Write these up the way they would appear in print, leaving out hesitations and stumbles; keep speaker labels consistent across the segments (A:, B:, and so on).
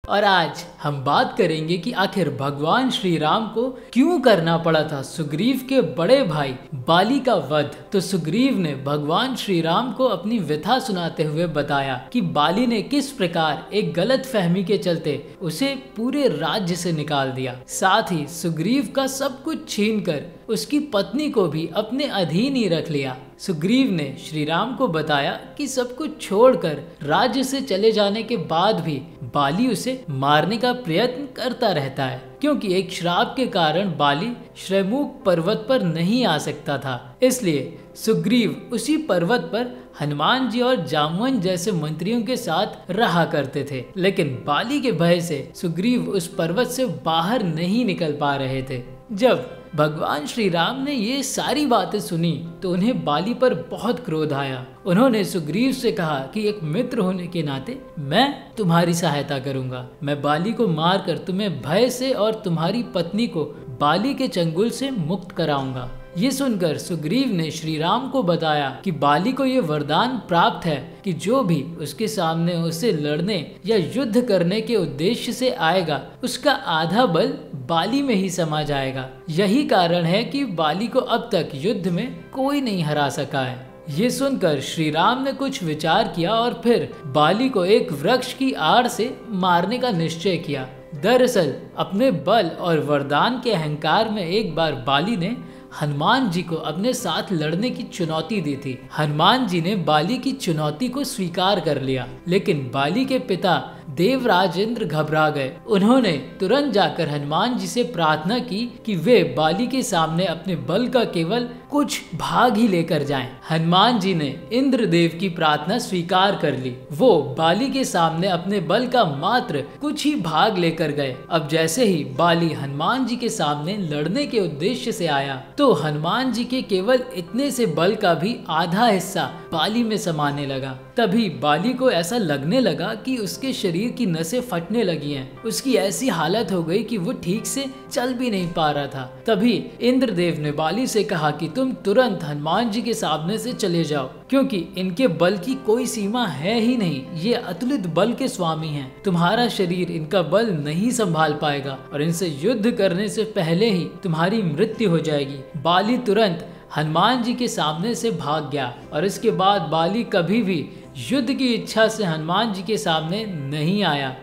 A: और आज हम बात करेंगे कि आखिर भगवान श्री राम को क्यों करना पड़ा था सुग्रीव के बड़े भाई बाली का वध। तो सुग्रीव ने भगवान श्री राम को अपनी व्यथा सुनाते हुए बताया कि बाली ने किस प्रकार एक गलत फहमी के चलते उसे पूरे राज्य से निकाल दिया, साथ ही सुग्रीव का सब कुछ छीनकर उसकी पत्नी को भी अपने अधीन ही रख लिया। सुग्रीव ने श्री राम को बताया कि सब कुछ छोड़कर राज्य से चले जाने के बाद भी बाली उसे मारने का प्रयत्न करता रहता है, क्योंकि एक श्राप के कारण बाली श्रैमुख पर्वत पर नहीं आ सकता था। इसलिए सुग्रीव उसी पर्वत पर हनुमान जी और जामवन जैसे मंत्रियों के साथ रहा करते थे, लेकिन बाली के भय से सुग्रीव उस पर्वत से बाहर नहीं निकल पा रहे थे। जब भगवान श्री राम ने ये सारी बातें सुनी तो उन्हें बाली पर बहुत क्रोध आया। उन्होंने सुग्रीव से कहा कि एक मित्र होने के नाते मैं तुम्हारी सहायता करूंगा। मैं बाली को मारकर तुम्हें भय से और तुम्हारी पत्नी को बाली के चंगुल से मुक्त कराऊंगा। ये सुनकर सुग्रीव ने श्री राम को बताया कि बाली को ये वरदान प्राप्त है कि जो भी उसके सामने उसे लड़ने या युद्ध करने के उद्देश्य से आएगा, उसका आधा बल बाली में ही समा जाएगा। यही कारण है कि बाली को अब तक युद्ध में कोई नहीं हरा सका है। ये सुनकर श्री राम ने कुछ विचार किया और फिर बाली को एक वृक्ष की आड़ से मारने का निश्चय किया। दरअसल अपने बल और वरदान के अहंकार में एक बार बाली ने हनुमान जी को अपने साथ लड़ने की चुनौती दी थी। हनुमान जी ने बाली की चुनौती को स्वीकार कर लिया, लेकिन बाली के पिता देवराज इंद्र घबरा गए। उन्होंने तुरंत जाकर हनुमान जी से प्रार्थना की कि वे बाली के सामने अपने बल का केवल कुछ भाग ही लेकर जाएं। हनुमान जी ने इंद्रदेव की प्रार्थना स्वीकार कर ली। वो बाली के सामने अपने बल का मात्र कुछ ही भाग लेकर गए। अब जैसे ही बाली हनुमान जी के सामने लड़ने के उद्देश्य से आया तो हनुमान जी के केवल इतने से बल का भी आधा हिस्सा बाली में समाने लगा। तभी बाली को ऐसा लगने लगा कि उसके शरीर की नसें फटने लगी हैं। उसकी ऐसी हालत हो गई कि वो ठीक से चल भी नहीं पा रहा था। तभी इंद्रदेव ने बाली से कहा कि तुम तुरंत हनुमान जी के सामने से चले जाओ, क्योंकि इनके बल की कोई सीमा है ही नहीं। ये अतुलित बल के स्वामी हैं। तुम्हारा शरीर इनका बल नहीं संभाल पाएगा और इनसे युद्ध करने से पहले ही तुम्हारी मृत्यु हो जाएगी। बाली तुरंत हनुमान जी के सामने से भाग गया और इसके बाद बाली कभी भी युद्ध की इच्छा से हनुमान जी के सामने नहीं आया।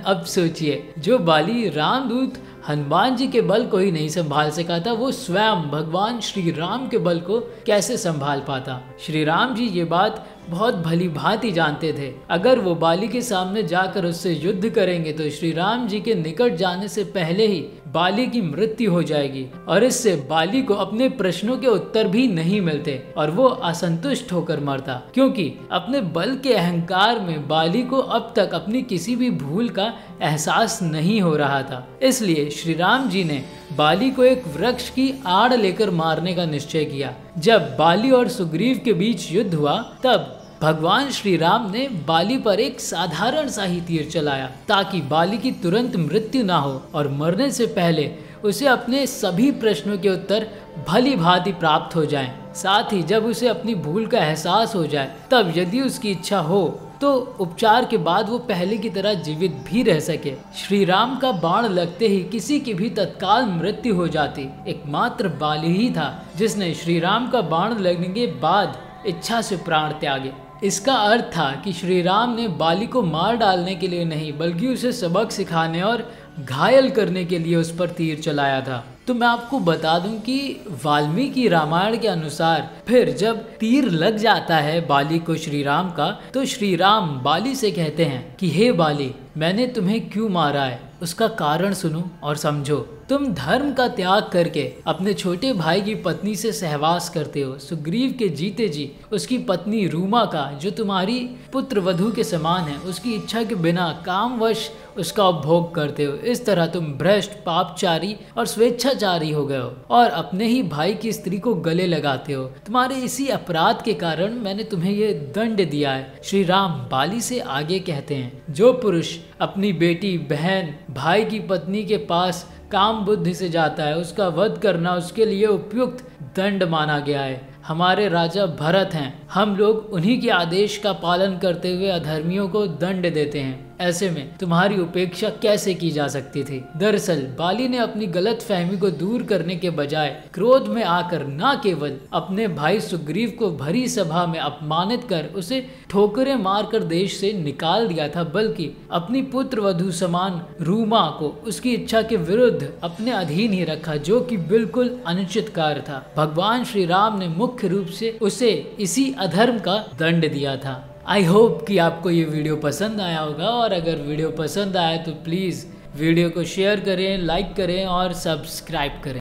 A: अब सोचिए, जो बाली रामदूत हनुमान जी के बल को ही नहीं संभाल सका था, वो स्वयं भगवान श्री राम के बल को कैसे संभाल पाता। श्री राम जी ये बात बहुत भली भांति जानते थे। अगर वो बाली के सामने जाकर उससे युद्ध करेंगे तो श्री राम जी के निकट जाने से पहले ही बाली की मृत्यु हो जाएगी और इससे बाली को अपने प्रश्नों के उत्तर भी नहीं मिलते और वो असंतुष्ट होकर मरता, क्योंकि अपने बल के अहंकार में बाली को अब तक अपनी किसी भी भूल का एहसास नहीं हो रहा था। इसलिए श्री राम जी ने बाली को एक वृक्ष की आड़ लेकर मारने का निश्चय किया। जब बाली और सुग्रीव के बीच युद्ध हुआ तब भगवान श्री राम ने बाली पर एक साधारण सा ही तीर चलाया ताकि बाली की तुरंत मृत्यु ना हो और मरने से पहले उसे अपने सभी प्रश्नों के उत्तर भली भांति प्राप्त हो जाएं। साथ ही जब उसे अपनी भूल का एहसास हो जाए तब यदि उसकी इच्छा हो तो उपचार के बाद वो पहले की तरह जीवित भी रह सके। श्री राम का बाण लगते ही किसी की भी तत्काल मृत्यु हो जाती। एकमात्र बाली ही था जिसने श्री राम का बाण लगने के बाद इच्छा से प्राण त्यागे। इसका अर्थ था कि श्री राम ने बाली को मार डालने के लिए नहीं बल्कि उसे सबक सिखाने और घायल करने के लिए उस पर तीर चलाया था। तो मैं आपको बता दूं कि वाल्मीकि रामायण के अनुसार फिर जब तीर लग जाता है बाली को श्री राम का, तो श्री राम बाली से कहते हैं कि हे बाली, मैंने तुम्हें क्यों मारा है उसका कारण सुनो और समझो। तुम धर्म का त्याग करके अपने छोटे भाई की पत्नी से सहवास करते हो। सुग्रीव के जीते जी उसकी पत्नी रूमा का, जो तुम्हारी पुत्र वधू के समान है, उसकी इच्छा के बिना कामवश उसका उपभोग करते हो। इस तरह तुम भ्रष्ट, पापचारी और स्वेच्छाचारी हो गए हो और अपने ही भाई की स्त्री को गले लगाते हो। तुम्हारे इसी अपराध के कारण मैंने तुम्हें ये दंड दिया है। श्री राम बाली से आगे कहते हैं, जो पुरुष अपनी बेटी, बहन, भाई की पत्नी के पास काम बुद्धि से जाता है, उसका वध करना उसके लिए उपयुक्त दंड माना गया है। हमारे राजा भरत हैं, हम लोग उन्हीं के आदेश का पालन करते हुए अधर्मियों को दंड देते हैं। ऐसे में तुम्हारी उपेक्षा कैसे की जा सकती थी। दरअसल बाली ने अपनी गलत फहमी को दूर करने के बजाय क्रोध में आकर न केवल अपने भाई सुग्रीव को भरी सभा में अपमानित कर उसे ठोकरें मारकर देश से निकाल दिया था, बल्कि अपनी पुत्र वधू समान रूमा को उसकी इच्छा के विरुद्ध अपने अधीन ही रखा, जो कि बिल्कुल अनुचित कार्य था। भगवान श्री राम ने मुख्य रूप से उसे इसी अधर्म का दंड दिया था। आई होप कि आपको ये वीडियो पसंद आया होगा, और अगर वीडियो पसंद आया तो प्लीज़ वीडियो को शेयर करें, लाइक करें और सब्सक्राइब करें।